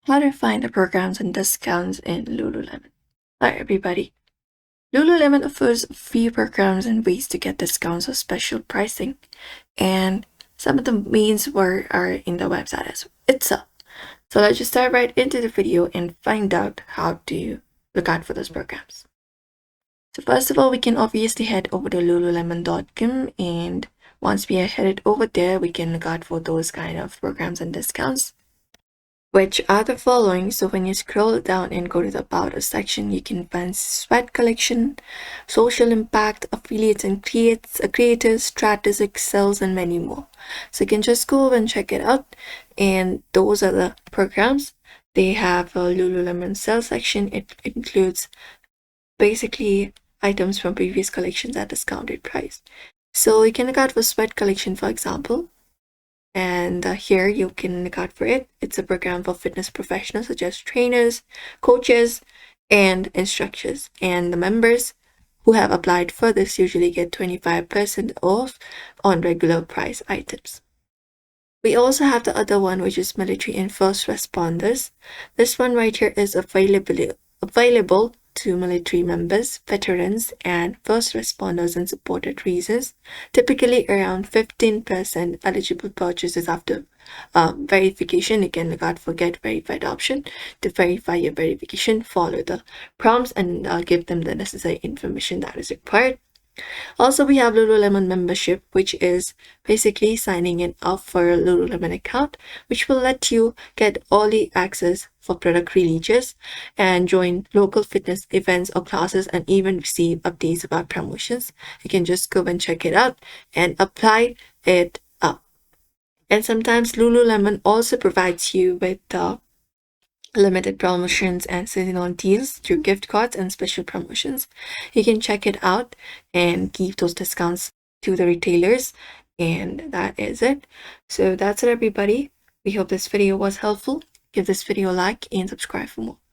How to find the programs and discounts in Lululemon. Hi everybody. Lululemon offers a few programs and ways to get discounts or special pricing, and some of the means are in the website itself. So let's just dive right into the video and find out how to look out for those programs. So first of all, we can obviously head over to lululemon.com, and once we are headed over there, we can look out for those kind of programs and discounts, which are the following. So when you scroll down and go to the About Us section, you can find Sweat Collection, Social Impact, Affiliates and Creators, Strategic Sales, and many more. So you can just go over and check it out. And those are the programs. They have a Lululemon sales section. It includes basically items from previous collections at discounted price. So you can look out for Sweat Collection, for example. And here you can look out for it. It's a program for fitness professionals such as trainers, coaches, and instructors. And the members who have applied for this usually get 25% off on regular price items. We also have the other one, which is military and first responders. This one right here is available to military members, veterans, and first responders in supported reasons. Typically around 15% eligible purchases after verification. You can look out for get verified option to verify your verification, follow the prompts, and give them the necessary information that is required. Also, we have Lululemon membership, which is basically signing in up for a Lululemon account, which will let you get early access for product releases and join local fitness events or classes and even receive updates about promotions. You can just go and check it out and apply it up. And sometimes Lululemon also provides you with limited promotions and seasonal deals through gift cards and special promotions. You can check it out and give those discounts to the retailers. And that is it. So that's it, everybody. We hope this video was helpful. Give this video a like and subscribe for more.